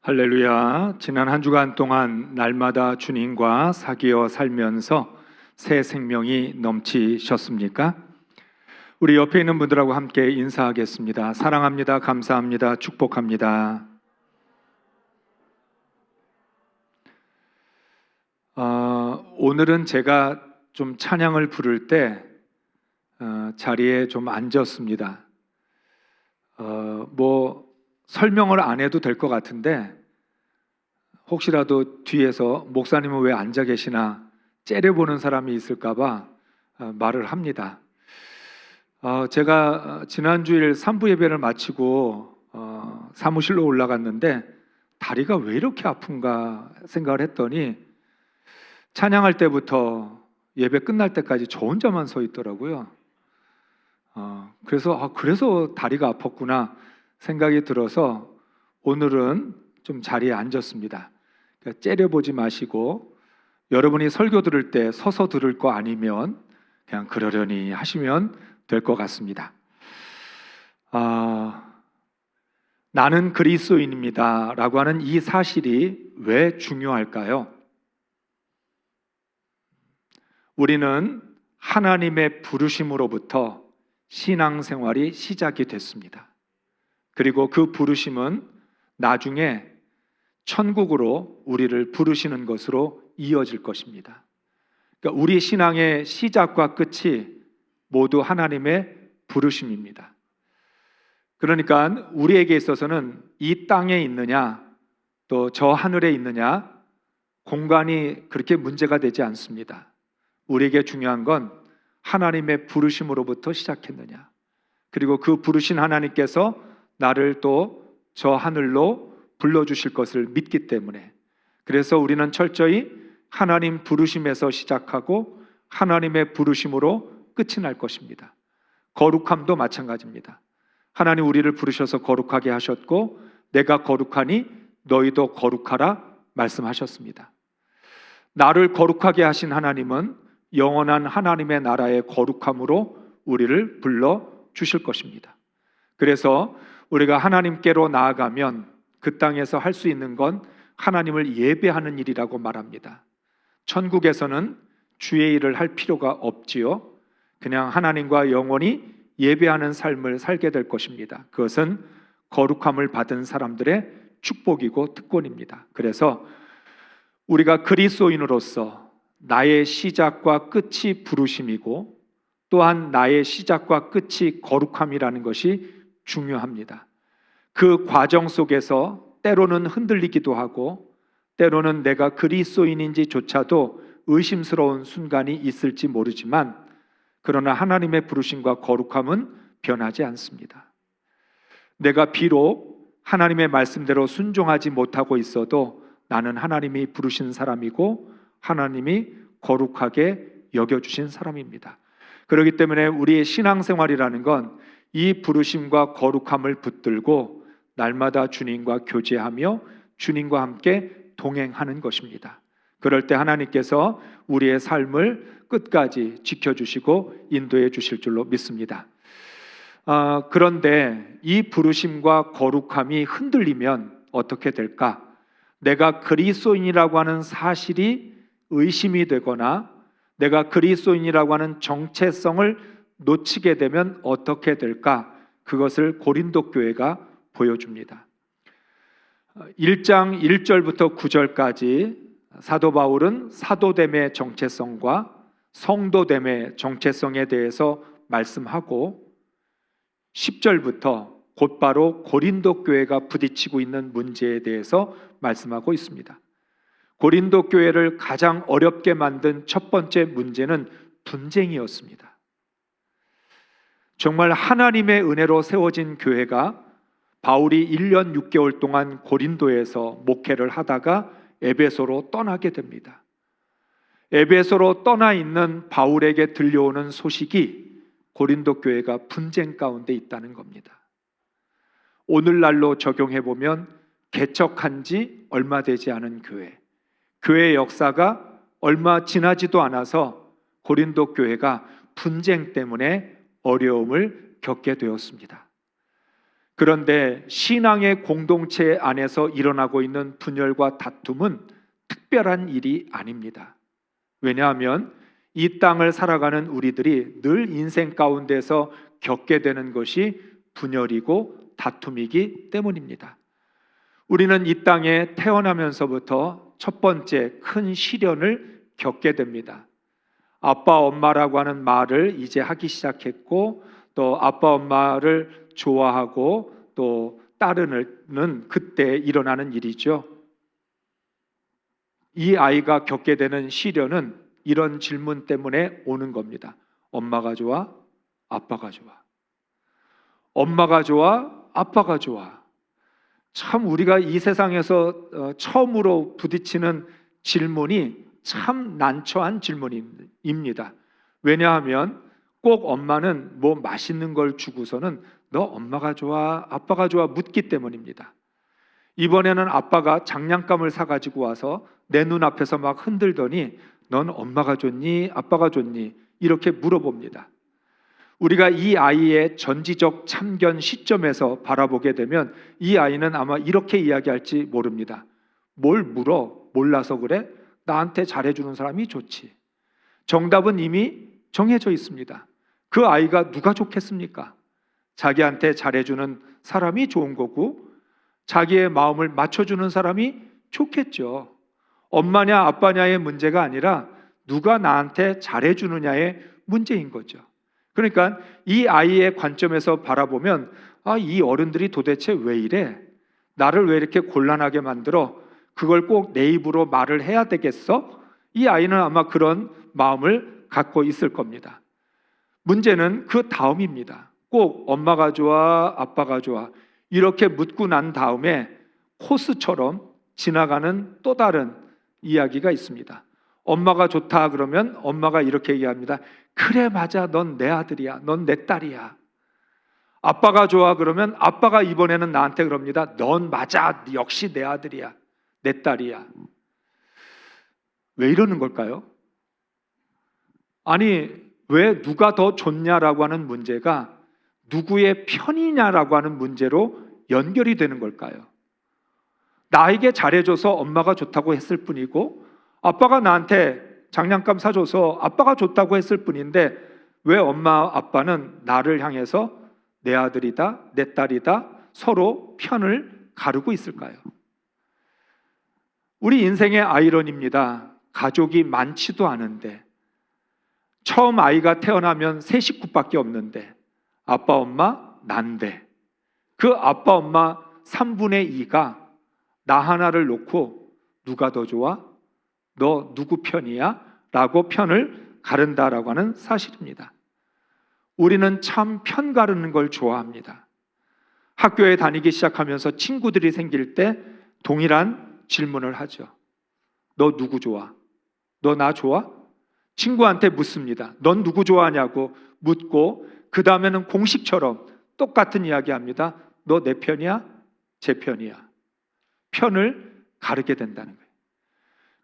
할렐루야. 지난 한 주간 동안 날마다 주님과 사귀어 살면서 새 생명이 넘치셨습니까? 우리 옆에 있는 분들하고 함께 인사하겠습니다. 사랑합니다. 감사합니다. 축복합니다. 오늘은 제가 좀 찬양을 부를 때 자리에 좀 앉았습니다. 설명을 안 해도 될 것 같은데 혹시라도 뒤에서 목사님은 왜 앉아 계시나 째려보는 사람이 있을까봐 말을 합니다. 제가 지난주일 3부 예배를 마치고 사무실로 올라갔는데 다리가 왜 이렇게 아픈가 생각을 했더니 찬양할 때부터 예배 끝날 때까지 저 혼자만 서 있더라고요. 그래서 다리가 아팠구나 생각이 들어서 오늘은 좀 자리에 앉았습니다. 그러니까 째려보지 마시고 여러분이 설교 들을 때 서서 들을 거 아니면 그냥 그러려니 하시면 될 것 같습니다. 나는 그리스도인입니다 라고 하는 이 사실이 왜 중요할까요? 우리는 하나님의 부르심으로부터 신앙생활이 시작이 됐습니다. 그리고 그 부르심은 나중에 천국으로 우리를 부르시는 것으로 이어질 것입니다. 그러니까 우리 신앙의 시작과 끝이 모두 하나님의 부르심입니다. 그러니까 우리에게 있어서는 이 땅에 있느냐 또 저 하늘에 있느냐 공간이 그렇게 문제가 되지 않습니다. 우리에게 중요한 건 하나님의 부르심으로부터 시작했느냐, 그리고 그 부르신 하나님께서 나를 또 저 하늘로 불러주실 것을 믿기 때문에, 그래서 우리는 철저히 하나님 부르심에서 시작하고 하나님의 부르심으로 끝이 날 것입니다. 거룩함도 마찬가지입니다. 하나님 우리를 부르셔서 거룩하게 하셨고 내가 거룩하니 너희도 거룩하라 말씀하셨습니다. 나를 거룩하게 하신 하나님은 영원한 하나님의 나라의 거룩함으로 우리를 불러주실 것입니다. 그래서 우리가 하나님께로 나아가면 그 땅에서 할 수 있는 건 하나님을 예배하는 일이라고 말합니다. 천국에서는 주의 일을 할 필요가 없지요. 그냥 하나님과 영원히 예배하는 삶을 살게 될 것입니다. 그것은 거룩함을 받은 사람들의 축복이고 특권입니다. 그래서 우리가 그리스도인으로서 나의 시작과 끝이 부르심이고 또한 나의 시작과 끝이 거룩함이라는 것이 중요합니다. 그 과정 속에서 때로는 흔들리기도 하고 때로는 내가 그리스도인인지조차도 의심스러운 순간이 있을지 모르지만 그러나 하나님의 부르심과 거룩함은 변하지 않습니다. 내가 비록 하나님의 말씀대로 순종하지 못하고 있어도 나는 하나님이 부르신 사람이고 하나님이 거룩하게 여겨주신 사람입니다. 그렇기 때문에 우리의 신앙생활이라는 건 이 부르심과 거룩함을 붙들고 날마다 주님과 교제하며 주님과 함께 동행하는 것입니다. 그럴 때 하나님께서 우리의 삶을 끝까지 지켜주시고 인도해 주실 줄로 믿습니다. 그런데 이 부르심과 거룩함이 흔들리면 어떻게 될까? 내가 그리스도인이라고 하는 사실이 의심이 되거나 내가 그리스도인이라고 하는 정체성을 놓치게 되면 어떻게 될까? 그것을 고린도 교회가 보여줍니다. 1장 1절부터 9절까지 사도 바울은 사도됨의 정체성과 성도됨의 정체성에 대해서 말씀하고 10절부터 곧바로 고린도 교회가 부딪히고 있는 문제에 대해서 말씀하고 있습니다. 고린도 교회를 가장 어렵게 만든 첫 번째 문제는 분쟁이었습니다. 정말 하나님의 은혜로 세워진 교회가 바울이 1년 6개월 동안 고린도에서 목회를 하다가 에베소로 떠나게 됩니다. 에베소로 떠나 있는 바울에게 들려오는 소식이 고린도 교회가 분쟁 가운데 있다는 겁니다. 오늘날로 적용해 보면 개척한 지 얼마 되지 않은 교회의 역사가 얼마 지나지도 않아서 고린도 교회가 분쟁 때문에 어려움을 겪게 되었습니다. 그런데 신앙의 공동체 안에서 일어나고 있는 분열과 다툼은 특별한 일이 아닙니다. 왜냐하면 이 땅을 살아가는 우리들이 늘 인생 가운데서 겪게 되는 것이 분열이고 다툼이기 때문입니다. 우리는 이 땅에 태어나면서부터 첫 번째 큰 시련을 겪게 됩니다. 아빠, 엄마라고 하는 말을 이제 하기 시작했고, 또 아빠, 엄마를 좋아하고 또 따르는 그때 일어나는 일이죠. 이 아이가 겪게 되는 시련은 이런 질문 때문에 오는 겁니다. 엄마가 좋아? 아빠가 좋아? 엄마가 좋아? 아빠가 좋아? 참 우리가 이 세상에서 처음으로 부딪히는 질문이 참 난처한 질문입니다. 왜냐하면 꼭 엄마는 뭐 맛있는 걸 주고서는 너 엄마가 좋아? 아빠가 좋아? 묻기 때문입니다. 이번에는 아빠가 장난감을 사가지고 와서 내 눈앞에서 막 흔들더니 넌 엄마가 좋니? 아빠가 좋니? 이렇게 물어봅니다. 우리가 이 아이의 전지적 참견 시점에서 바라보게 되면 이 아이는 아마 이렇게 이야기할지 모릅니다. 뭘 물어? 몰라서 그래? 나한테 잘해주는 사람이 좋지. 정답은 이미 정해져 있습니다. 그 아이가 누가 좋겠습니까? 자기한테 잘해주는 사람이 좋은 거고 자기의 마음을 맞춰주는 사람이 좋겠죠. 엄마냐 아빠냐의 문제가 아니라 누가 나한테 잘해주느냐의 문제인 거죠. 그러니까 이 아이의 관점에서 바라보면 이 어른들이 도대체 왜 이래? 나를 왜 이렇게 곤란하게 만들어? 그걸 꼭 내 입으로 말을 해야 되겠어? 이 아이는 아마 그런 마음을 갖고 있을 겁니다. 문제는 그 다음입니다. 꼭 엄마가 좋아, 아빠가 좋아 이렇게 묻고 난 다음에 코스처럼 지나가는 또 다른 이야기가 있습니다. 엄마가 좋다 그러면 엄마가 이렇게 얘기합니다. 그래 맞아, 넌 내 아들이야, 넌 내 딸이야. 아빠가 좋아 그러면 아빠가 이번에는 나한테 그럽니다. 넌 맞아, 역시 내 아들이야, 내 딸이야. 왜 이러는 걸까요? 아니 왜 누가 더 좋냐라고 하는 문제가 누구의 편이냐라고 하는 문제로 연결이 되는 걸까요? 나에게 잘해줘서 엄마가 좋다고 했을 뿐이고 아빠가 나한테 장난감 사줘서 아빠가 좋다고 했을 뿐인데 왜 엄마 아빠는 나를 향해서 내 아들이다, 내 딸이다 서로 편을 가르고 있을까요? 우리 인생의 아이러니입니다. 가족이 많지도 않은데 처음 아이가 태어나면 세 식구밖에 없는데 아빠 엄마 난데 그 아빠 엄마 3분의 2가 나 하나를 놓고 누가 더 좋아? 너 누구 편이야? 라고 편을 가른다라고 하는 사실입니다. 우리는 참 편 가르는 걸 좋아합니다. 학교에 다니기 시작하면서 친구들이 생길 때 동일한 질문을 하죠. 너 누구 좋아? 너 나 좋아? 친구한테 묻습니다. 넌 누구 좋아하냐고 묻고 그 다음에는 공식처럼 똑같은 이야기 합니다. 너 내 편이야? 제 편이야? 편을 가르게 된다는 거예요.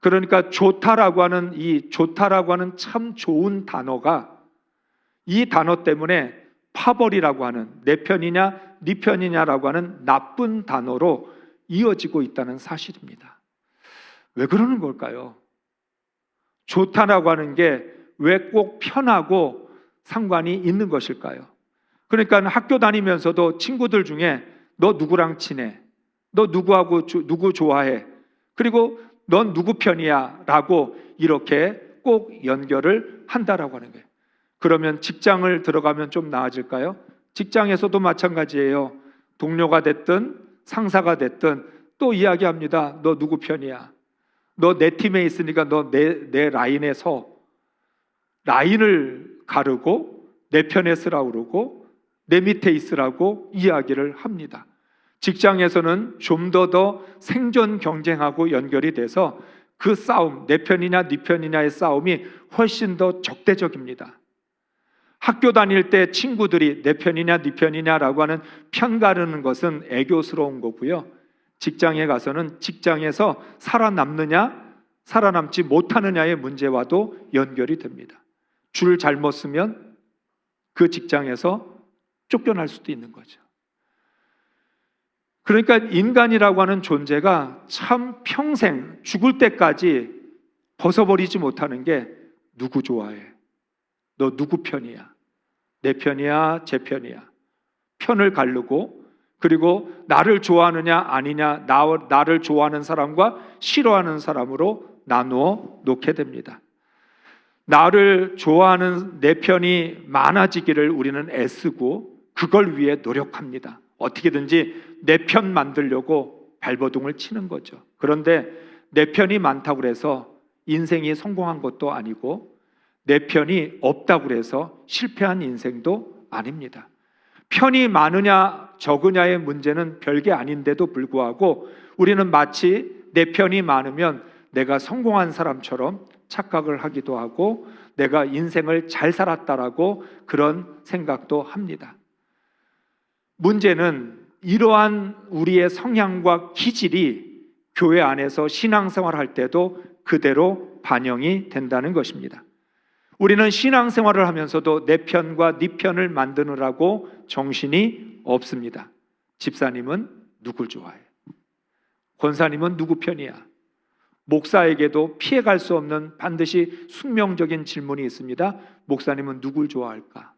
그러니까 좋다라고 하는 참 좋은 단어가 이 단어 때문에 파벌이라고 하는 내 편이냐 네 편이냐라고 하는 나쁜 단어로 이어지고 있다는 사실입니다. 왜 그러는 걸까요? 좋다라고 하는 게 왜 꼭 편하고 상관이 있는 것일까요? 그러니까 학교 다니면서도 친구들 중에 너 누구랑 친해? 너 누구 좋아해? 그리고 넌 누구 편이야? 라고 이렇게 꼭 연결을 한다라고 하는 거예요. 그러면 직장을 들어가면 좀 나아질까요? 직장에서도 마찬가지예요. 동료가 됐든 상사가 됐든 또 이야기합니다. 너 누구 편이야? 너 내 팀에 있으니까 너 내 라인에 서. 라인을 가르고 내 편에 서라고 그러고 내 밑에 있으라고 이야기를 합니다. 직장에서는 좀 더 생존 경쟁하고 연결이 돼서 그 싸움, 내 편이냐 네 편이냐의 싸움이 훨씬 더 적대적입니다. 학교 다닐 때 친구들이 내 편이냐 네 편이냐라고 하는 편 가르는 것은 애교스러운 거고요. 직장에 가서는 직장에서 살아남느냐 살아남지 못하느냐의 문제와도 연결이 됩니다. 줄 잘못 쓰면 그 직장에서 쫓겨날 수도 있는 거죠. 그러니까 인간이라고 하는 존재가 참 평생 죽을 때까지 벗어버리지 못하는 게 누구 좋아해? 너 누구 편이야? 내 편이야? 제 편이야? 편을 가르고 그리고 나를 좋아하느냐 아니냐 나를 좋아하는 사람과 싫어하는 사람으로 나누어 놓게 됩니다. 나를 좋아하는 내 편이 많아지기를 우리는 애쓰고 그걸 위해 노력합니다. 어떻게든지 내 편 만들려고 발버둥을 치는 거죠. 그런데 내 편이 많다고 해서 인생이 성공한 것도 아니고 내 편이 없다고 해서 실패한 인생도 아닙니다. 편이 많으냐 적으냐의 문제는 별게 아닌데도 불구하고 우리는 마치 내 편이 많으면 내가 성공한 사람처럼 착각을 하기도 하고 내가 인생을 잘 살았다라고 그런 생각도 합니다. 문제는 이러한 우리의 성향과 기질이 교회 안에서 신앙생활할 때도 그대로 반영이 된다는 것입니다. 우리는 신앙생활을 하면서도 내 편과 네 편을 만드느라고 정신이 없습니다. 집사님은 누굴 좋아해? 권사님은 누구 편이야? 목사에게도 피해갈 수 없는 반드시 숙명적인 질문이 있습니다. 목사님은 누굴 좋아할까?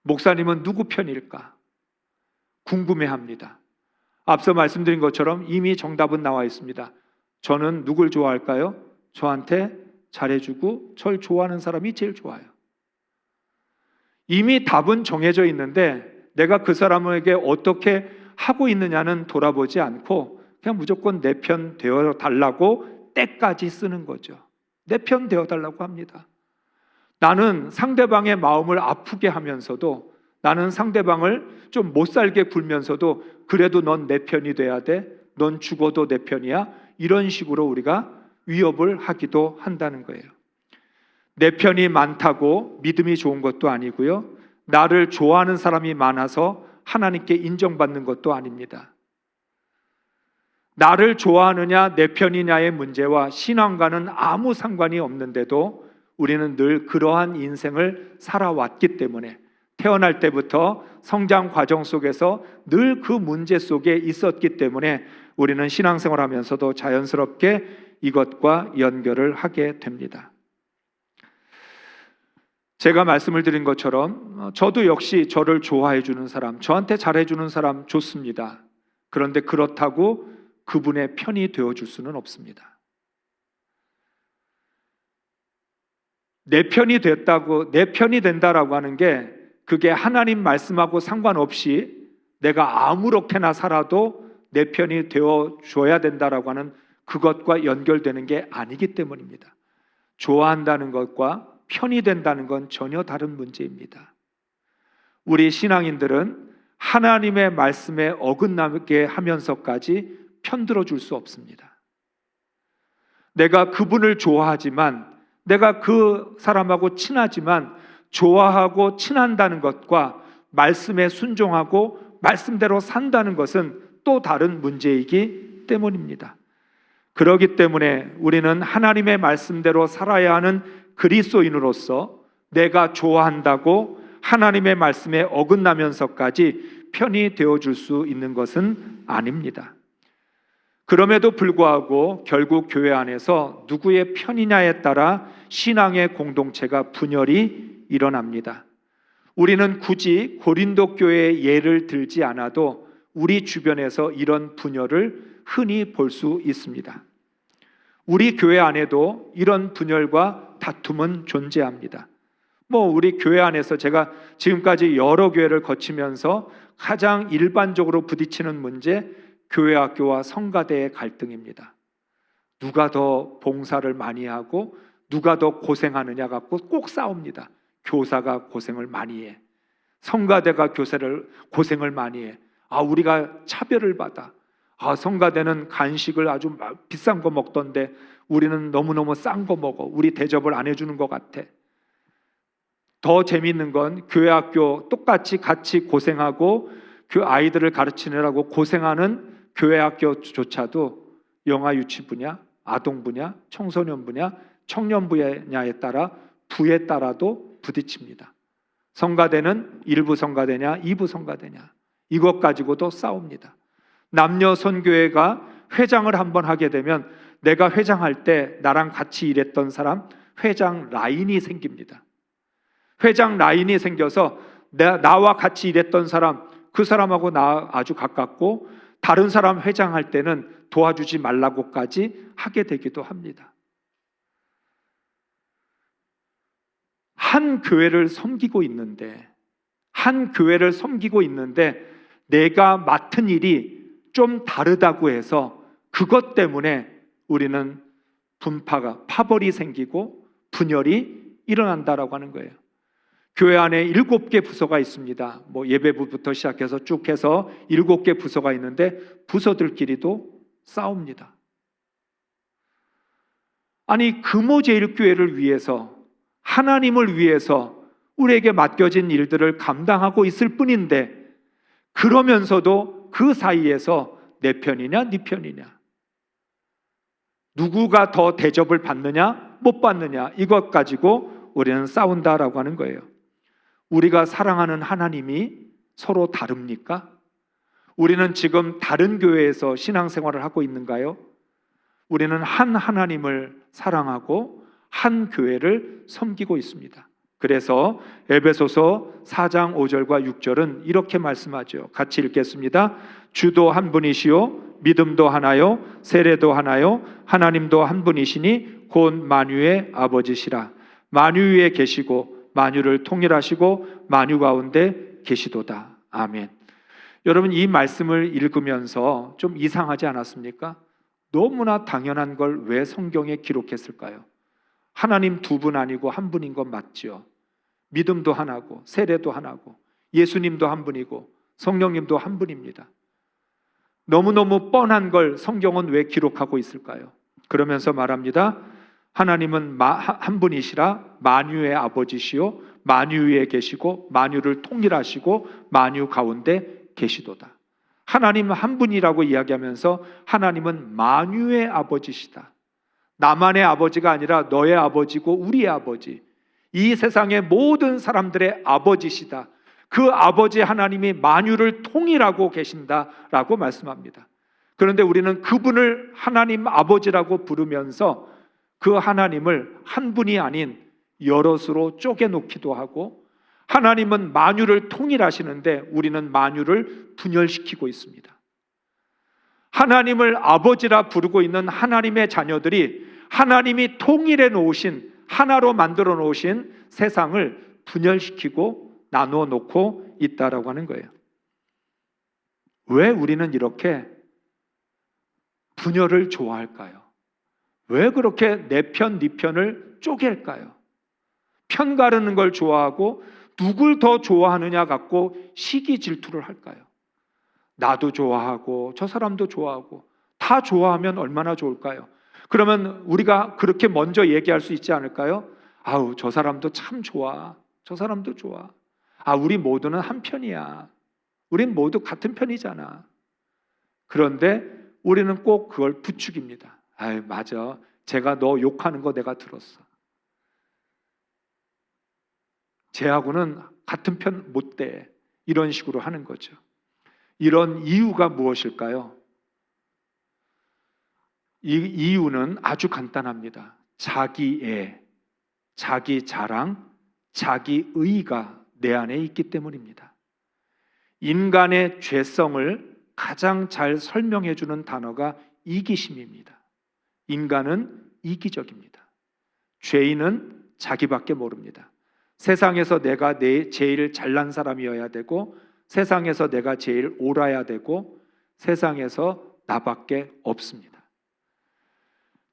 목사님은 누구 편일까? 궁금해합니다. 앞서 말씀드린 것처럼 이미 정답은 나와 있습니다. 저는 누굴 좋아할까요? 저한테 잘해주고 절 좋아하는 사람이 제일 좋아요. 이미 답은 정해져 있는데 내가 그 사람에게 어떻게 하고 있느냐는 돌아보지 않고 그냥 무조건 내 편 되어달라고 때까지 쓰는 거죠. 내 편 되어달라고 합니다. 나는 상대방의 마음을 아프게 하면서도 나는 상대방을 좀 못 살게 굴면서도 그래도 넌 내 편이 돼야 돼. 넌 죽어도 내 편이야. 이런 식으로 우리가 위협을 하기도 한다는 거예요. 내 편이 많다고 믿음이 좋은 것도 아니고요. 나를 좋아하는 사람이 많아서 하나님께 인정받는 것도 아닙니다. 나를 좋아하느냐 내 편이냐의 문제와 신앙과는 아무 상관이 없는데도 우리는 늘 그러한 인생을 살아왔기 때문에 태어날 때부터 성장 과정 속에서 늘 그 문제 속에 있었기 때문에 우리는 신앙생활 하면서도 자연스럽게 이것과 연결을 하게 됩니다. 제가 말씀을 드린 것처럼 저도 역시 저를 좋아해 주는 사람, 저한테 잘해 주는 사람 좋습니다. 그런데 그렇다고 그분의 편이 되어줄 수는 없습니다. 내 편이 됐다고, 내 편이 된다라고 하는 게 그게 하나님 말씀하고 상관없이 내가 아무렇게나 살아도 내 편이 되어줘야 된다라고 하는 그것과 연결되는 게 아니기 때문입니다. 좋아한다는 것과 편이 된다는 건 전혀 다른 문제입니다. 우리 신앙인들은 하나님의 말씀에 어긋나게 하면서까지 편들어 줄 수 없습니다. 내가 그분을 좋아하지만, 내가 그 사람하고 친하지만 좋아하고 친한다는 것과 말씀에 순종하고 말씀대로 산다는 것은 또 다른 문제이기 때문입니다. 그렇기 때문에 우리는 하나님의 말씀대로 살아야 하는 그리스도인으로서 내가 좋아한다고 하나님의 말씀에 어긋나면서까지 편이 되어줄 수 있는 것은 아닙니다. 그럼에도 불구하고 결국 교회 안에서 누구의 편이냐에 따라 신앙의 공동체가 분열이 일어납니다. 우리는 굳이 고린도 교회의 예를 들지 않아도 우리 주변에서 이런 분열을 흔히 볼 수 있습니다. 우리 교회 안에도 이런 분열과 다툼은 존재합니다. 우리 교회 안에서 제가 지금까지 여러 교회를 거치면서 가장 일반적으로 부딪히는 문제, 교회 학교와 성가대의 갈등입니다. 누가 더 봉사를 많이 하고 누가 더 고생하느냐 갖고 꼭 싸웁니다. 교사가 고생을 많이 해. 성가대가 교사를 고생을 많이 해. 우리가 차별을 받아. 성가대는 간식을 아주 비싼 거 먹던데 우리는 너무너무 싼 거 먹어. 우리 대접을 안 해주는 것 같아. 더 재미있는 건 교회 학교 똑같이 같이 고생하고 그 아이들을 가르치느라고 고생하는 교회 학교조차도 영아 유치 분야, 아동 분야, 청소년 분야, 청년 분야에 따라 부에 따라도 부딪힙니다. 성가대는 일부 성가대냐, 이부 성가대냐, 이것 가지고도 싸웁니다. 남녀 선교회가 회장을 한번 하게 되면 내가 회장할 때 나랑 같이 일했던 사람 회장 라인이 생깁니다. 회장 라인이 생겨서 나와 같이 일했던 사람, 그 사람하고 나 아주 가깝고 다른 사람 회장할 때는 도와주지 말라고까지 하게 되기도 합니다. 한 교회를 섬기고 있는데 내가 맡은 일이 좀 다르다고 해서 그것 때문에 우리는 파벌이 생기고 분열이 일어난다라고 하는 거예요. 교회 안에 7개 부서가 있습니다. 예배부부터 시작해서 쭉 해서 7개 부서가 있는데 부서들끼리도 싸웁니다. 아니, 금호제일교회를 위해서, 하나님을 위해서 우리에게 맡겨진 일들을 감당하고 있을 뿐인데, 그러면서도 그 사이에서 내 편이냐 네 편이냐, 누구가 더 대접을 받느냐 못 받느냐, 이것 가지고 우리는 싸운다라고 하는 거예요. 우리가 사랑하는 하나님이 서로 다릅니까? 우리는 지금 다른 교회에서 신앙생활을 하고 있는가요? 우리는 한 하나님을 사랑하고 한 교회를 섬기고 있습니다. 그래서 에베소서 4장 5절과 6절은 이렇게 말씀하죠. 같이 읽겠습니다. 주도 한 분이시요 믿음도 하나요 세례도 하나요 하나님도 한 분이시니 곧 만유의 아버지시라. 만유 위에 계시고 만유를 통일하시고 만유 가운데 계시도다. 아멘. 여러분, 이 말씀을 읽으면서 좀 이상하지 않았습니까? 너무나 당연한 걸 왜 성경에 기록했을까요? 하나님 두 분 아니고 한 분인 건 맞죠. 믿음도 하나고 세례도 하나고 예수님도 한 분이고 성령님도 한 분입니다. 너무너무 뻔한 걸 성경은 왜 기록하고 있을까요? 그러면서 말합니다. 하나님은 한 분이시라. 만유의 아버지시요 만유 위에 계시고 만유를 통일하시고 만유 가운데 계시도다. 하나님 한 분이라고 이야기하면서 하나님은 만유의 아버지시다. 나만의 아버지가 아니라 너의 아버지고 우리의 아버지, 이 세상의 모든 사람들의 아버지시다. 그 아버지 하나님이 만유를 통일하고 계신다라고 말씀합니다. 그런데 우리는 그분을 하나님 아버지라고 부르면서 그 하나님을 한 분이 아닌 여럿으로 쪼개놓기도 하고, 하나님은 만유를 통일하시는데 우리는 만유를 분열시키고 있습니다. 하나님을 아버지라 부르고 있는 하나님의 자녀들이 하나님이 통일해 놓으신, 하나로 만들어 놓으신 세상을 분열시키고 나누어 놓고 있다라고 하는 거예요. 왜 우리는 이렇게 분열을 좋아할까요? 왜 그렇게 내 편, 네 편을 쪼갤까요? 편 가르는 걸 좋아하고 누굴 더 좋아하느냐 갖고 시기 질투를 할까요? 나도 좋아하고 저 사람도 좋아하고 다 좋아하면 얼마나 좋을까요? 그러면 우리가 그렇게 먼저 얘기할 수 있지 않을까요? 아우, 저 사람도 참 좋아, 저 사람도 좋아. 아, 우리 모두는 한 편이야. 우린 모두 같은 편이잖아. 그런데 우리는 꼭 그걸 부추깁니다. 아유, 맞아, 제가 너 욕하는 거 내가 들었어. 쟤하고는 같은 편 못 돼. 이런 식으로 하는 거죠. 이런 이유가 무엇일까요? 이 이유는 아주 간단합니다. 자기애, 자기 자랑, 자기의가 내 안에 있기 때문입니다. 인간의 죄성을 가장 잘 설명해 주는 단어가 이기심입니다. 인간은 이기적입니다. 죄인은 자기밖에 모릅니다. 세상에서 내가 제일 잘난 사람이어야 되고, 세상에서 내가 제일 옳아야 되고, 세상에서 나밖에 없습니다.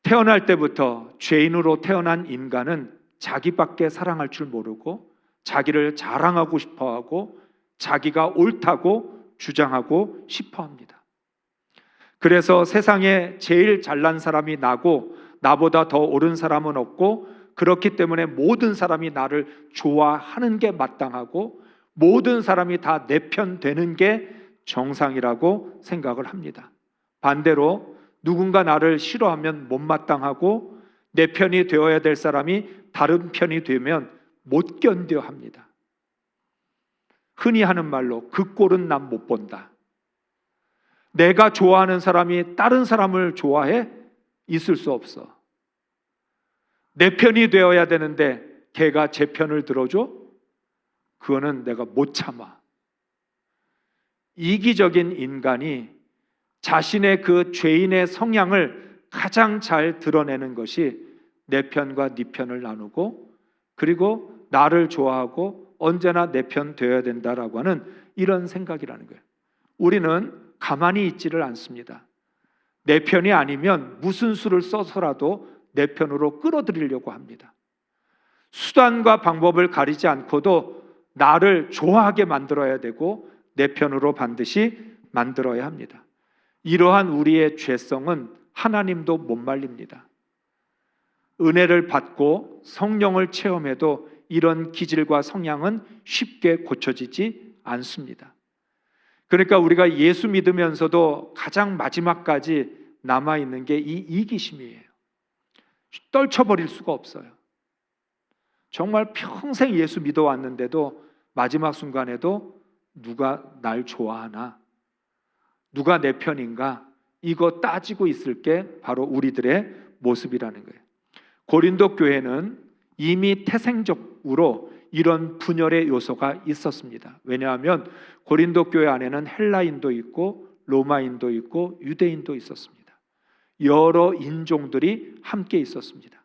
태어날 때부터 죄인으로 태어난 인간은 자기밖에 사랑할 줄 모르고 자기를 자랑하고 싶어하고 자기가 옳다고 주장하고 싶어합니다. 그래서 세상에 제일 잘난 사람이 나고 나보다 더 옳은 사람은 없고, 그렇기 때문에 모든 사람이 나를 좋아하는 게 마땅하고 모든 사람이 다 내 편 되는 게 정상이라고 생각을 합니다. 반대로 누군가 나를 싫어하면 못마땅하고 내 편이 되어야 될 사람이 다른 편이 되면 못 견뎌 합니다. 흔히 하는 말로 그 꼴은 난 못 본다. 내가 좋아하는 사람이 다른 사람을 좋아해? 있을 수 없어. 내 편이 되어야 되는데 걔가 제 편을 들어줘? 그거는 내가 못 참아. 이기적인 인간이 자신의 그 죄인의 성향을 가장 잘 드러내는 것이 내 편과 네 편을 나누고, 그리고 나를 좋아하고 언제나 내 편 되어야 된다라고 하는 이런 생각이라는 거예요. 우리는 가만히 있지를 않습니다. 내 편이 아니면 무슨 수를 써서라도 내 편으로 끌어들이려고 합니다. 수단과 방법을 가리지 않고도 나를 좋아하게 만들어야 되고 내 편으로 반드시 만들어야 합니다. 이러한 우리의 죄성은 하나님도 못 말립니다. 은혜를 받고 성령을 체험해도 이런 기질과 성향은 쉽게 고쳐지지 않습니다. 그러니까 우리가 예수 믿으면서도 가장 마지막까지 남아있는 게 이 이기심이에요. 떨쳐버릴 수가 없어요. 정말 평생 예수 믿어왔는데도 마지막 순간에도 누가 날 좋아하나? 누가 내 편인가? 이거 따지고 있을 게 바로 우리들의 모습이라는 거예요. 고린도 교회는 이미 태생적으로 이런 분열의 요소가 있었습니다. 왜냐하면 고린도 교회 안에는 헬라인도 있고 로마인도 있고 유대인도 있었습니다. 여러 인종들이 함께 있었습니다.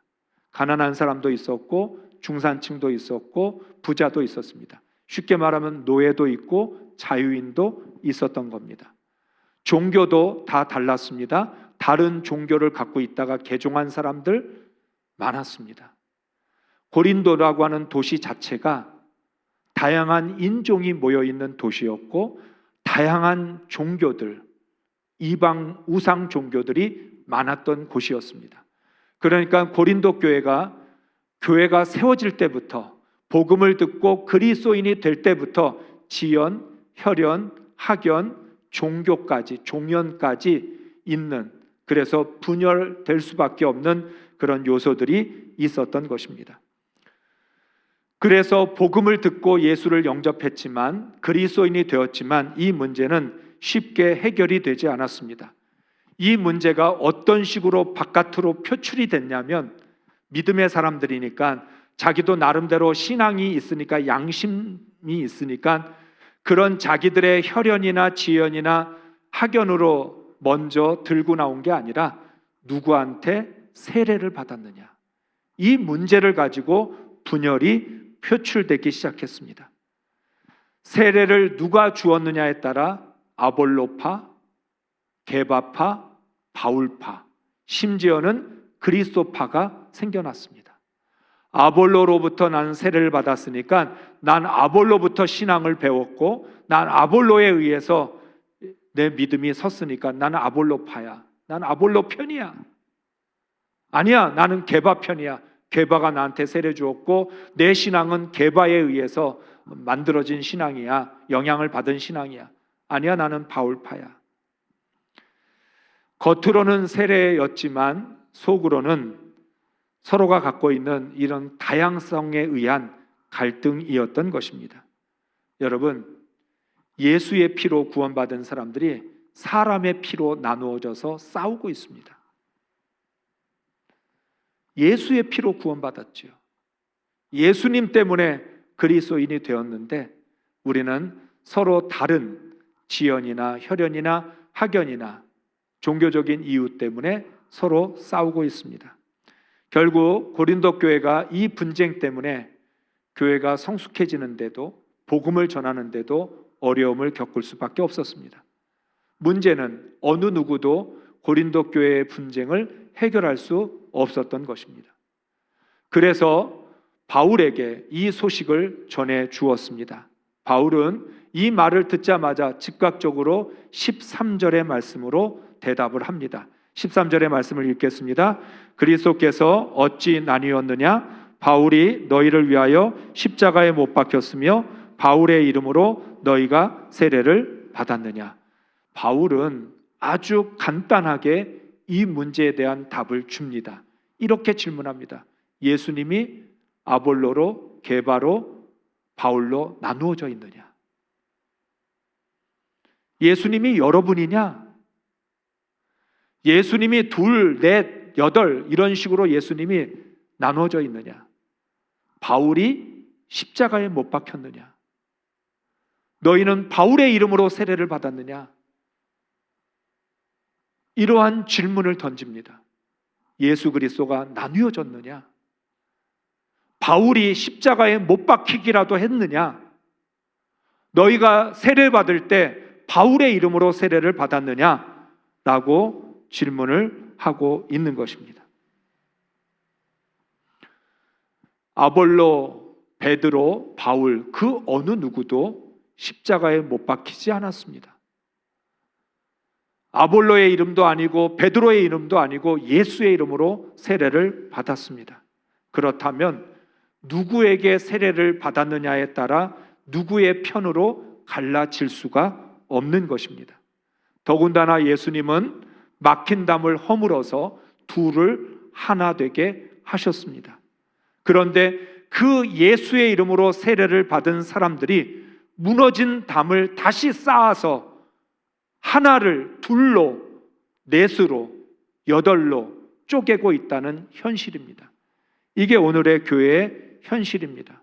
가난한 사람도 있었고 중산층도 있었고 부자도 있었습니다. 쉽게 말하면 노예도 있고 자유인도 있었던 겁니다. 종교도 다 달랐습니다. 다른 종교를 갖고 있다가 개종한 사람들 많았습니다. 고린도라고 하는 도시 자체가 다양한 인종이 모여있는 도시였고 다양한 종교들, 이방 우상 종교들이 많았던 곳이었습니다. 그러니까 고린도 교회가 세워질 때부터, 복음을 듣고 그리스도인이 될 때부터 지연, 혈연, 학연, 종교까지, 종연까지 있는, 그래서 분열될 수밖에 없는 그런 요소들이 있었던 것입니다. 그래서 복음을 듣고 예수를 영접했지만, 그리스도인이 되었지만 이 문제는 쉽게 해결이 되지 않았습니다. 이 문제가 어떤 식으로 바깥으로 표출이 됐냐면, 믿음의 사람들이니까 자기도 나름대로 신앙이 있으니까, 양심이 있으니까 그런 자기들의 혈연이나 지연이나 학연으로 먼저 들고 나온 게 아니라 누구한테 세례를 받았느냐, 이 문제를 가지고 분열이 표출되기 시작했습니다. 세례를 누가 주었느냐에 따라 아볼로파, 게바파, 바울파, 심지어는 그리스도파가 생겨났습니다. 아볼로로부터 나는 세례를 받았으니까 난 아볼로부터 신앙을 배웠고, 난 아볼로에 의해서 내 믿음이 섰으니까 나는 아볼로파야, 난 아볼로 편이야. 아니야, 나는 게바 편이야. 게바가 나한테 세례 주었고 내 신앙은 게바에 의해서 만들어진 신앙이야, 영향을 받은 신앙이야. 아니야, 나는 바울파야. 겉으로는 세례였지만 속으로는 서로가 갖고 있는 이런 다양성에 의한 갈등이었던 것입니다. 여러분, 예수의 피로 구원받은 사람들이 사람의 피로 나누어져서 싸우고 있습니다. 예수의 피로 구원받았죠. 예수님 때문에 그리스도인이 되었는데 우리는 서로 다른 지연이나 혈연이나 학연이나 종교적인 이유 때문에 서로 싸우고 있습니다. 결국 고린도 교회가 이 분쟁 때문에 교회가 성숙해지는데도, 복음을 전하는데도 어려움을 겪을 수밖에 없었습니다. 문제는 어느 누구도 고린도 교회의 분쟁을 해결할 수 없었던 것입니다. 그래서 바울에게 이 소식을 전해 주었습니다. 바울은 이 말을 듣자마자 즉각적으로 13절의 말씀으로 대답을 합니다. 13절의 말씀을 읽겠습니다. 그리스도께서 어찌 나뉘었느냐? 바울이 너희를 위하여 십자가에 못 박혔으며 바울의 이름으로 너희가 세례를 받았느냐? 바울은 아주 간단하게 이 문제에 대한 답을 줍니다. 이렇게 질문합니다. 예수님이 아볼로로, 게바로, 바울로 나누어져 있느냐? 예수님이 여러분이냐? 예수님이 둘, 넷, 여덟 이런 식으로 예수님이 나눠져 있느냐? 바울이 십자가에 못 박혔느냐? 너희는 바울의 이름으로 세례를 받았느냐? 이러한 질문을 던집니다. 예수 그리스도가 나뉘어졌느냐? 바울이 십자가에 못 박히기라도 했느냐? 너희가 세례 받을 때 바울의 이름으로 세례를 받았느냐? 라고 질문을 하고 있는 것입니다. 아볼로, 베드로, 바울 그 어느 누구도 십자가에 못 박히지 않았습니다. 아볼로의 이름도 아니고 베드로의 이름도 아니고 예수의 이름으로 세례를 받았습니다. 그렇다면 누구에게 세례를 받았느냐에 따라 누구의 편으로 갈라질 수가 없는 것입니다. 더군다나 예수님은 막힌 담을 허물어서 둘을 하나 되게 하셨습니다. 그런데 그 예수의 이름으로 세례를 받은 사람들이 무너진 담을 다시 쌓아서 하나를 둘로, 넷으로, 여덟로 쪼개고 있다는 현실입니다. 이게 오늘의 교회의 현실입니다.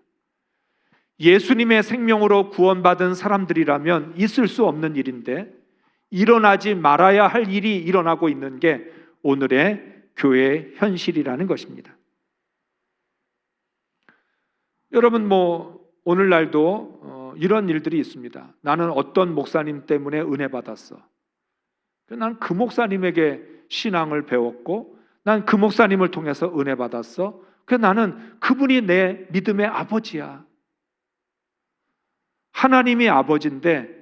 예수님의 생명으로 구원받은 사람들이라면 있을 수 없는 일인데 일어나지 말아야 할 일이 일어나고 있는 게 오늘의 교회의 현실이라는 것입니다. 여러분 오늘날도 이런 일들이 있습니다. 나는 어떤 목사님 때문에 은혜 받았어. 난 그 목사님에게 신앙을 배웠고 난 그 목사님을 통해서 은혜 받았어. 나는 그분이 내 믿음의 아버지야. 하나님이 아버지인데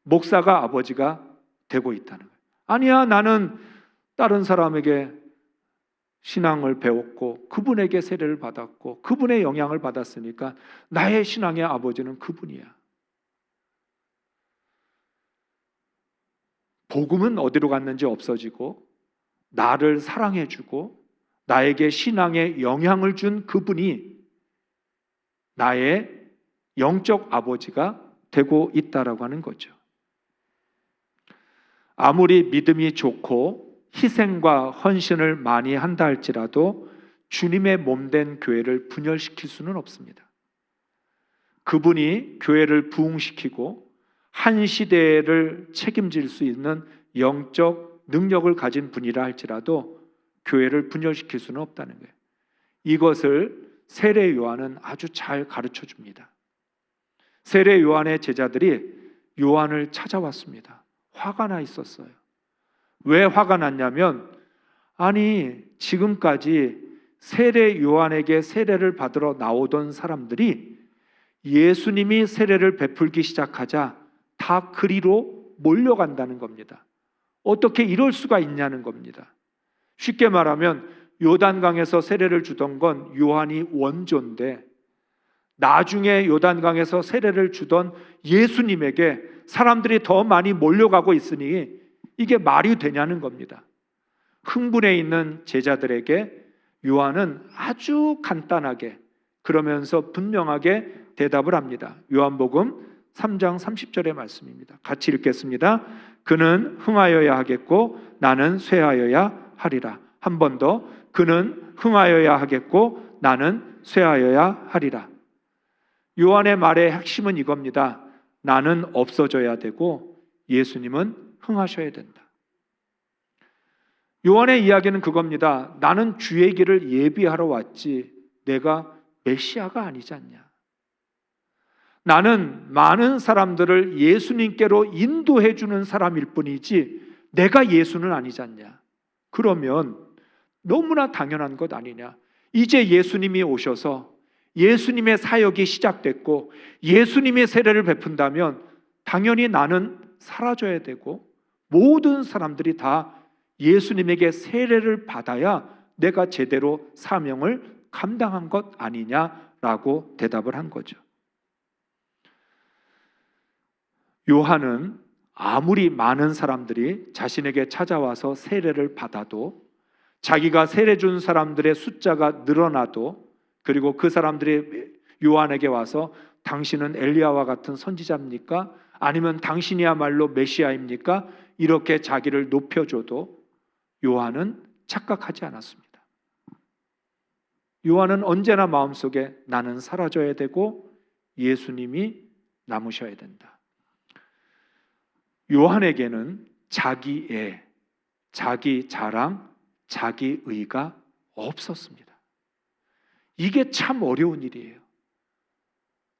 목사가 아버지가 되고 있다는 거예요. 아니야, 나는 다른 사람에게 신앙을 배웠고 그분에게 세례를 받았고 그분의 영향을 받았으니까 나의 신앙의 아버지는 그분이야. 복음은 어디로 갔는지 없어지고 나를 사랑해주고 나에게 신앙의 영향을 준 그분이 나의 영적 아버지가 되고 있다라고 하는 거죠. 아무리 믿음이 좋고 희생과 헌신을 많이 한다 할지라도 주님의 몸된 교회를 분열시킬 수는 없습니다. 그분이 교회를 부흥시키고 한 시대를 책임질 수 있는 영적 능력을 가진 분이라 할지라도 교회를 분열시킬 수는 없다는 거예요. 이것을 세례 요한은 아주 잘 가르쳐 줍니다. 세례 요한의 제자들이 요한을 찾아왔습니다. 화가 나 있었어요. 왜 화가 났냐면 아니 지금까지 세례 요한에게 세례를 받으러 나오던 사람들이 예수님이 세례를 베풀기 시작하자 다 그리로 몰려간다는 겁니다. 어떻게 이럴 수가 있냐는 겁니다. 쉽게 말하면 요단강에서 세례를 주던 건 요한이 원조인데 나중에 요단강에서 세례를 주던 예수님에게 사람들이 더 많이 몰려가고 있으니 이게 말이 되냐는 겁니다. 흥분해 있는 제자들에게 요한은 아주 간단하게 그러면서 분명하게 대답을 합니다. 요한복음 3장 30절의 말씀입니다. 같이 읽겠습니다. 그는 흥하여야 하겠고 나는 쇠하여야 하리라. 한 번 더. 그는 흥하여야 하겠고 나는 쇠하여야 하리라. 요한의 말의 핵심은 이겁니다. 나는 없어져야 되고 예수님은 흥하셔야 된다. 요한의 이야기는 그겁니다. 나는 주의 길을 예비하러 왔지 내가 메시아가 아니지 않냐. 나는 많은 사람들을 예수님께로 인도해 주는 사람일 뿐이지 내가 예수는 아니지 않냐. 그러면 너무나 당연한 것 아니냐. 이제 예수님이 오셔서 예수님의 사역이 시작됐고 예수님의 세례를 베푼다면 당연히 나는 사라져야 되고 모든 사람들이 다 예수님에게 세례를 받아야 내가 제대로 사명을 감당한 것 아니냐라고 대답을 한 거죠. 요한은 아무리 많은 사람들이 자신에게 찾아와서 세례를 받아도 자기가 세례 준 사람들의 숫자가 늘어나도 그리고 그 사람들이 요한에게 와서 당신은 엘리야와 같은 선지자입니까? 아니면 당신이야말로 메시아입니까? 이렇게 자기를 높여줘도 요한은 착각하지 않았습니다. 요한은 언제나 마음속에 나는 사라져야 되고 예수님이 남으셔야 된다. 요한에게는 자기애, 자기 자랑, 자기 의가 없었습니다. 이게 참 어려운 일이에요.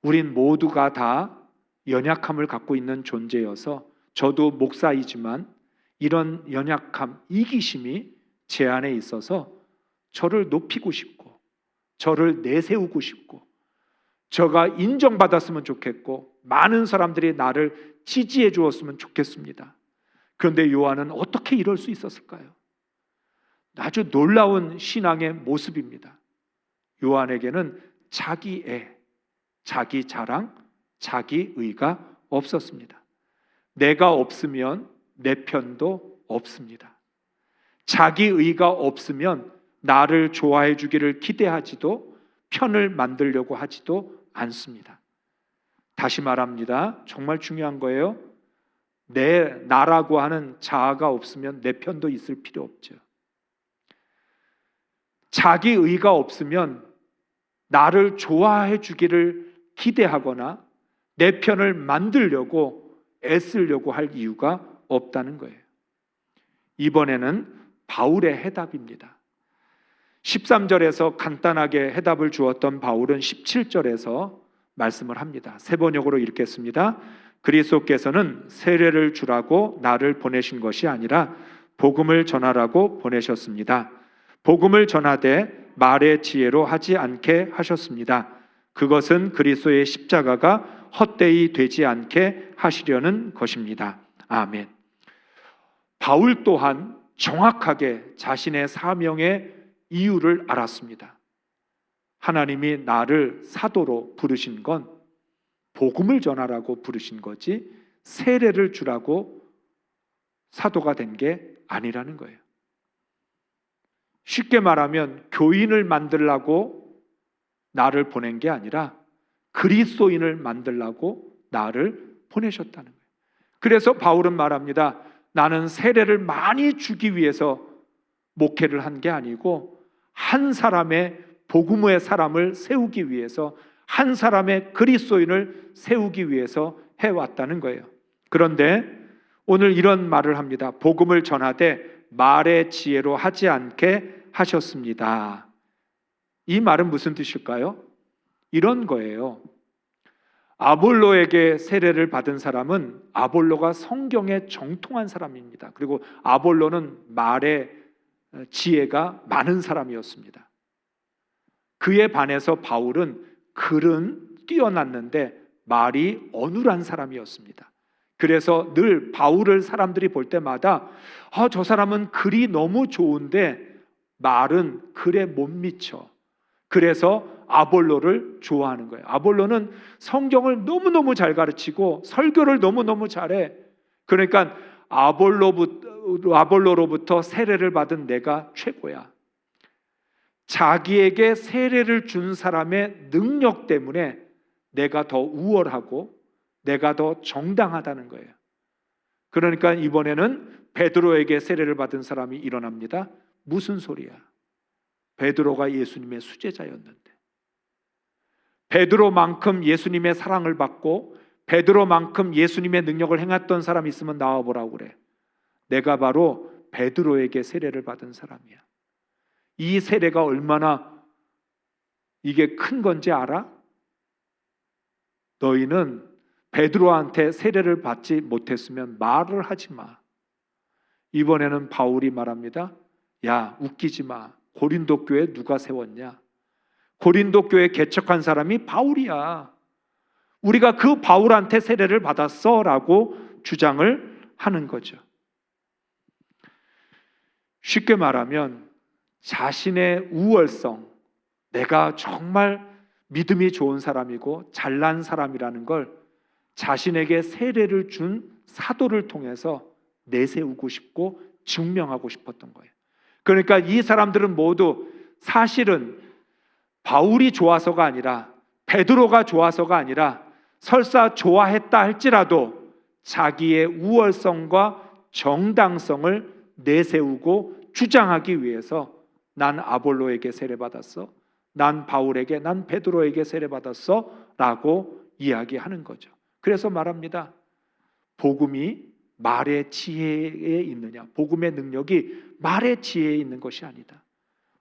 우린 모두가 다 연약함을 갖고 있는 존재여서 저도 목사이지만 이런 연약함, 이기심이 제 안에 있어서 저를 높이고 싶고 저를 내세우고 싶고 저가 인정받았으면 좋겠고 많은 사람들이 나를 지지해 주었으면 좋겠습니다. 그런데 요한은 어떻게 이럴 수 있었을까요? 아주 놀라운 신앙의 모습입니다. 요한에게는 자기애, 자기 자랑, 자기 의가 없었습니다. 내가 없으면 내 편도 없습니다. 자기 의가 없으면 나를 좋아해 주기를 기대하지도 편을 만들려고 하지도 않습니다. 다시 말합니다. 정말 중요한 거예요. 나라고 하는 자아가 없으면 내 편도 있을 필요 없죠. 자기 의가 없으면 나를 좋아해 주기를 기대하거나 내 편을 만들려고 애쓰려고 할 이유가 없다는 거예요. 이번에는 바울의 해답입니다. 13절에서 간단하게 해답을 주었던 바울은 17절에서 말씀을 합니다. 세 번역으로 읽겠습니다. 그리스도께서는 세례를 주라고 나를 보내신 것이 아니라 복음을 전하라고 보내셨습니다. 복음을 전하되 말의 지혜로 하지 않게 하셨습니다. 그것은 그리스도의 십자가가 헛되이 되지 않게 하시려는 것입니다. 아멘. 바울 또한 정확하게 자신의 사명의 이유를 알았습니다. 하나님이 나를 사도로 부르신 건 복음을 전하라고 부르신 거지 세례를 주라고 사도가 된 게 아니라는 거예요. 쉽게 말하면 교인을 만들라고 나를 보낸 게 아니라 그리스도인을 만들라고 나를 보내셨다는 거예요. 그래서 바울은 말합니다. 나는 세례를 많이 주기 위해서 목회를 한 게 아니고 한 사람의 복음의 사람을 세우기 위해서 한 사람의 그리스도인을 세우기 위해서 해왔다는 거예요. 그런데 오늘 이런 말을 합니다. 복음을 전하되 말의 지혜로 하지 않게 하셨습니다. 이 말은 무슨 뜻일까요? 이런 거예요. 아볼로에게 세례를 받은 사람은 아볼로가 성경에 정통한 사람입니다. 그리고 아볼로는 말의 지혜가 많은 사람이었습니다. 그에 반해서 바울은 글은 뛰어났는데 말이 어눌한 사람이었습니다. 그래서 늘 바울을 사람들이 볼 때마다 저 사람은 글이 너무 좋은데 말은 글에 못 미쳐. 그래서 아볼로를 좋아하는 거예요. 아볼로는 성경을 너무너무 잘 가르치고 설교를 너무너무 잘해. 그러니까 아볼로로부터 세례를 받은 내가 최고야. 자기에게 세례를 준 사람의 능력 때문에 내가 더 우월하고 내가 더 정당하다는 거예요. 그러니까 이번에는 베드로에게 세례를 받은 사람이 일어납니다. 무슨 소리야? 베드로가 예수님의 수제자였는데, 베드로만큼 예수님의 사랑을 받고 베드로만큼 예수님의 능력을 행했던 사람이 있으면 나와보라고 그래. 내가 바로 베드로에게 세례를 받은 사람이야. 이 세례가 얼마나 이게 큰 건지 알아? 너희는 베드로한테 세례를 받지 못했으면 말을 하지 마. 이번에는 바울이 말합니다. 야, 웃기지 마. 고린도 교회 누가 세웠냐? 고린도 교회 개척한 사람이 바울이야. 우리가 그 바울한테 세례를 받았어 라고 주장을 하는 거죠. 쉽게 말하면 자신의 우월성, 내가 정말 믿음이 좋은 사람이고 잘난 사람이라는 걸 자신에게 세례를 준 사도를 통해서 내세우고 싶고 증명하고 싶었던 거예요. 그러니까 이 사람들은 모두 사실은 바울이 좋아서가 아니라 베드로가 좋아서가 아니라 설사 좋아했다 할지라도 자기의 우월성과 정당성을 내세우고 주장하기 위해서 난 아볼로에게 세례받았어, 난 바울에게, 난 베드로에게 세례받았어 라고 이야기하는 거죠. 그래서 말합니다. 복음이 말의 지혜에 있느냐, 복음의 능력이 말의 지혜에 있는 것이 아니다.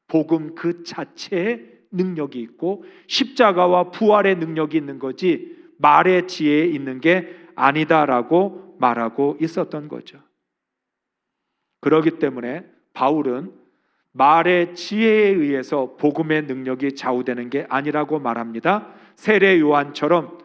복음 그 자체에 능력이 있고 십자가와 부활의 능력이 있는 거지 말의 지혜에 있는 게 아니다라고 말하고 있었던 거죠. 그렇기 때문에 바울은 말의 지혜에 의해서 복음의 능력이 좌우되는 게 아니라고 말합니다. 세례 요한처럼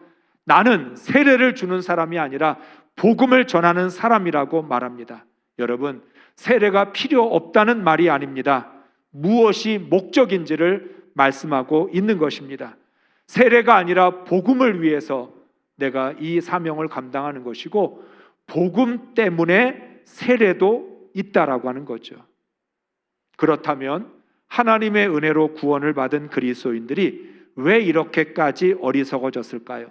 나는 세례를 주는 사람이 아니라 복음을 전하는 사람이라고 말합니다. 여러분, 세례가 필요 없다는 말이 아닙니다. 무엇이 목적인지를 말씀하고 있는 것입니다. 세례가 아니라 복음을 위해서 내가 이 사명을 감당하는 것이고 복음 때문에 세례도 있다라고 하는 거죠. 그렇다면 하나님의 은혜로 구원을 받은 그리스도인들이 왜 이렇게까지 어리석어졌을까요?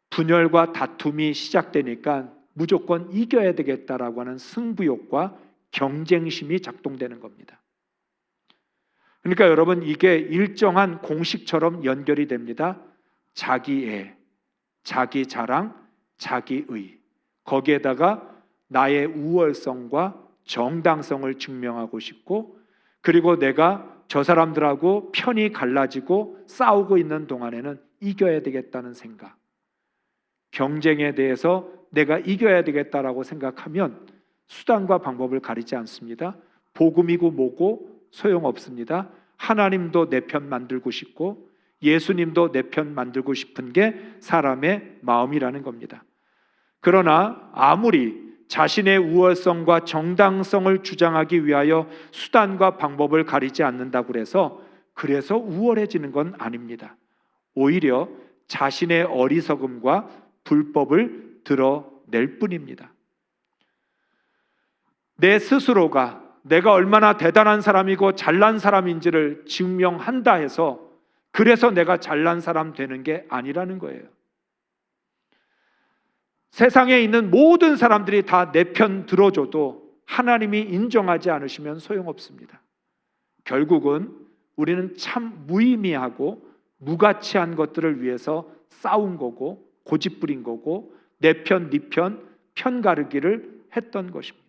분열과 다툼이 시작되니까 무조건 이겨야 되겠다라고 하는 승부욕과 경쟁심이 작동되는 겁니다. 그러니까 여러분, 이게 일정한 공식처럼 연결이 됩니다. 자기애, 자기 자랑, 자기의, 거기에다가 나의 우월성과 정당성을 증명하고 싶고, 그리고 내가 저 사람들하고 편이 갈라지고 싸우고 있는 동안에는 이겨야 되겠다는 생각, 경쟁에 대해서 내가 이겨야 되겠다라고 생각하면 수단과 방법을 가리지 않습니다. 복음이고 뭐고 소용없습니다. 하나님도 내 편 만들고 싶고 예수님도 내 편 만들고 싶은 게 사람의 마음이라는 겁니다. 그러나 아무리 자신의 우월성과 정당성을 주장하기 위하여 수단과 방법을 가리지 않는다고 그래서 우월해지는 건 아닙니다. 오히려 자신의 어리석음과 불법을 드러낼 뿐입니다. 내 스스로가 내가 얼마나 대단한 사람이고 잘난 사람인지를 증명한다 해서 그래서 내가 잘난 사람 되는 게 아니라는 거예요. 세상에 있는 모든 사람들이 다 내 편 들어줘도 하나님이 인정하지 않으시면 소용없습니다. 결국은 우리는 참 무의미하고 무가치한 것들을 위해서 싸운 거고 고집부린 거고 내 편, 네 편, 편 가르기를 했던 것입니다.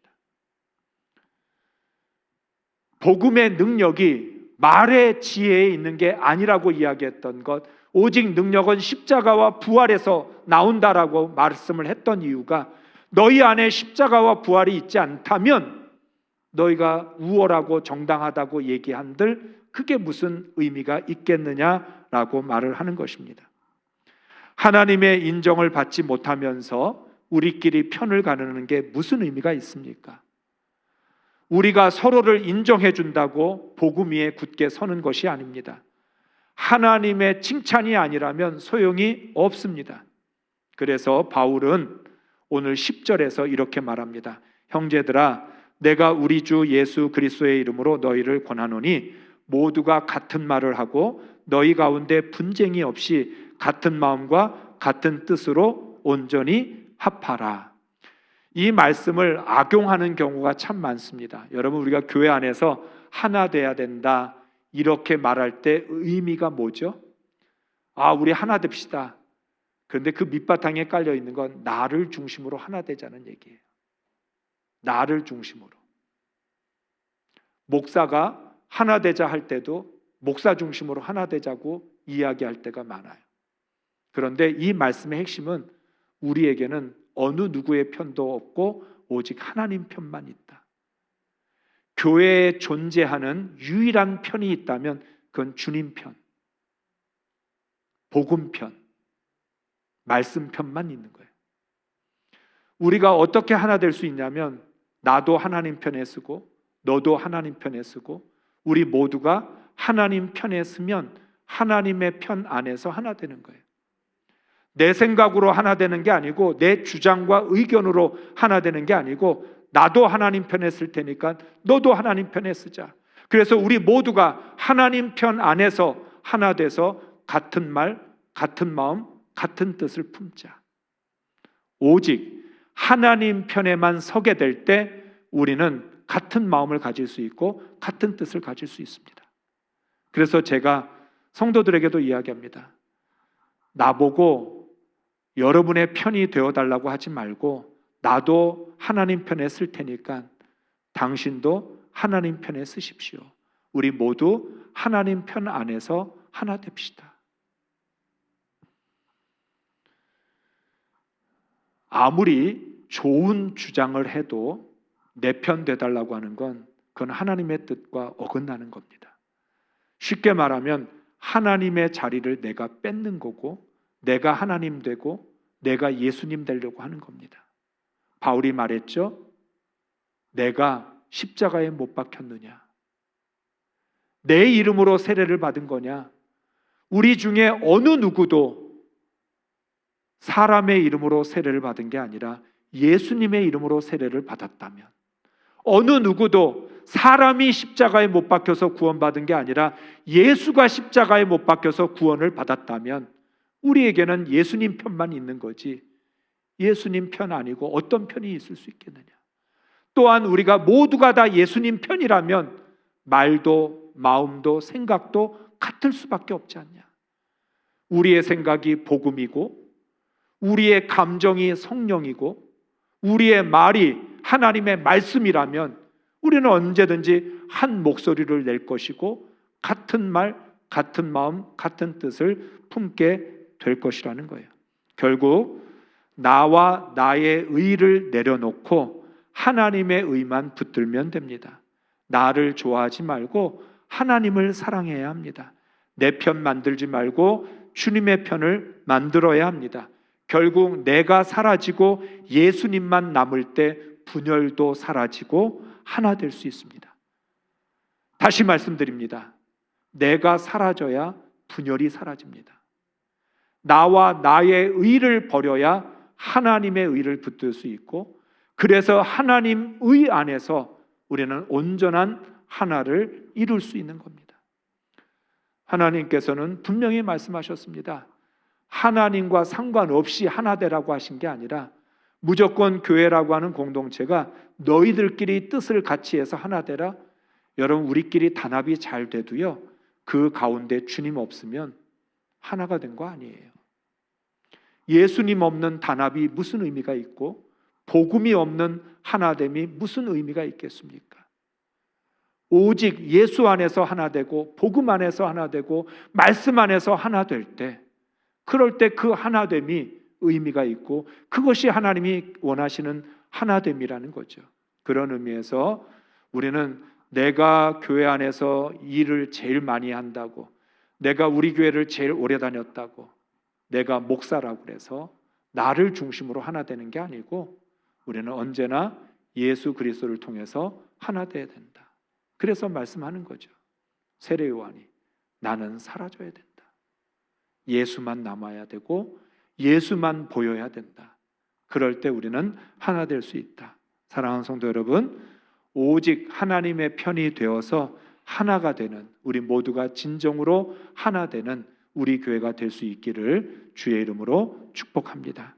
복음의 능력이 말의 지혜에 있는 게 아니라고 이야기했던 것, 오직 능력은 십자가와 부활에서 나온다라고 말씀을 했던 이유가 너희 안에 십자가와 부활이 있지 않다면 너희가 우월하고 정당하다고 얘기한들 그게 무슨 의미가 있겠느냐라고 말을 하는 것입니다. 하나님의 인정을 받지 못하면서 우리끼리 편을 가르는 게 무슨 의미가 있습니까? 우리가 서로를 인정해 준다고 복음 위에 굳게 서는 것이 아닙니다. 하나님의 칭찬이 아니라면 소용이 없습니다. 그래서 바울은 오늘 10절에서 이렇게 말합니다. 형제들아, 내가 우리 주 예수 그리스도의 이름으로 너희를 권하노니 모두가 같은 말을 하고 너희 가운데 분쟁이 없이 같은 마음과 같은 뜻으로 온전히 합하라. 이 말씀을 악용하는 경우가 참 많습니다. 여러분, 우리가 교회 안에서 하나 돼야 된다 이렇게 말할 때 의미가 뭐죠? 우리 하나 됩시다. 그런데 그 밑바탕에 깔려 있는 건 나를 중심으로 하나 되자는 얘기예요. 나를 중심으로. 목사가 하나 되자 할 때도 목사 중심으로 하나 되자고 이야기할 때가 많아요. 그런데 이 말씀의 핵심은 우리에게는 어느 누구의 편도 없고 오직 하나님 편만 있다. 교회에 존재하는 유일한 편이 있다면 그건 주님 편, 복음 편, 말씀 편만 있는 거예요. 우리가 어떻게 하나 될 수 있냐면 나도 하나님 편에 서고 너도 하나님 편에 서고 우리 모두가 하나님 편에 서면 하나님의 편 안에서 하나 되는 거예요. 내 생각으로 하나 되는 게 아니고 내 주장과 의견으로 하나 되는 게 아니고 나도 하나님 편에 쓸 테니까 너도 하나님 편에 쓰자. 그래서 우리 모두가 하나님 편 안에서 하나 돼서 같은 말, 같은 마음, 같은 뜻을 품자. 오직 하나님 편에만 서게 될 때 우리는 같은 마음을 가질 수 있고 같은 뜻을 가질 수 있습니다. 그래서 제가 성도들에게도 이야기합니다. 나보고 여러분의 편이 되어달라고 하지 말고 나도 하나님 편에 쓸 테니까 당신도 하나님 편에 쓰십시오. 우리 모두 하나님 편 안에서 하나 됩시다. 아무리 좋은 주장을 해도 내 편 되달라고 하는 건 그건 하나님의 뜻과 어긋나는 겁니다. 쉽게 말하면 하나님의 자리를 내가 뺏는 거고 내가 하나님 되고 내가 예수님 되려고 하는 겁니다. 바울이 말했죠. 내가 십자가에 못 박혔느냐? 내 이름으로 세례를 받은 거냐? 우리 중에 어느 누구도 사람의 이름으로 세례를 받은 게 아니라 예수님의 이름으로 세례를 받았다면, 어느 누구도 사람이 십자가에 못 박혀서 구원받은 게 아니라 예수가 십자가에 못 박혀서 구원을 받았다면 우리에게는 예수님 편만 있는 거지 예수님 편 아니고 어떤 편이 있을 수 있겠느냐. 또한 우리가 모두가 다 예수님 편이라면 말도 마음도 생각도 같을 수밖에 없지 않냐. 우리의 생각이 복음이고 우리의 감정이 성령이고 우리의 말이 하나님의 말씀이라면 우리는 언제든지 한 목소리를 낼 것이고 같은 말, 같은 마음, 같은 뜻을 품게 될 것이라는 거예요. 결국 나와 나의 의를 내려놓고 하나님의 의만 붙들면 됩니다. 나를 좋아하지 말고 하나님을 사랑해야 합니다. 내 편 만들지 말고 주님의 편을 만들어야 합니다. 결국 내가 사라지고 예수님만 남을 때 분열도 사라지고 하나 될 수 있습니다. 다시 말씀드립니다. 내가 사라져야 분열이 사라집니다. 나와 나의 의를 버려야 하나님의 의를 붙들 수 있고, 그래서 하나님 의 안에서 우리는 온전한 하나를 이룰 수 있는 겁니다. 하나님께서는 분명히 말씀하셨습니다. 하나님과 상관없이 하나 되라고 하신 게 아니라 무조건 교회라고 하는 공동체가 너희들끼리 뜻을 같이 해서 하나 되라. 여러분, 우리끼리 단합이 잘 돼도요, 그 가운데 주님 없으면 하나가 된 거 아니에요. 예수님 없는 단합이 무슨 의미가 있고 복음이 없는 하나됨이 무슨 의미가 있겠습니까? 오직 예수 안에서 하나 되고 복음 안에서 하나 되고 말씀 안에서 하나 될 때, 그럴 때 그 하나됨이 의미가 있고 그것이 하나님이 원하시는 하나됨이라는 거죠. 그런 의미에서 우리는 내가 교회 안에서 일을 제일 많이 한다고, 내가 우리 교회를 제일 오래 다녔다고, 내가 목사라고 그래서 나를 중심으로 하나 되는 게 아니고 우리는 언제나 예수 그리스도를 통해서 하나 돼야 된다. 그래서 말씀하는 거죠. 세례 요한이 나는 사라져야 된다. 예수만 남아야 되고 예수만 보여야 된다. 그럴 때 우리는 하나 될 수 있다. 사랑하는 성도 여러분, 오직 하나님의 편이 되어서 하나가 되는, 우리 모두가 진정으로 하나 되는 우리 교회가 될 수 있기를 주의 이름으로 축복합니다.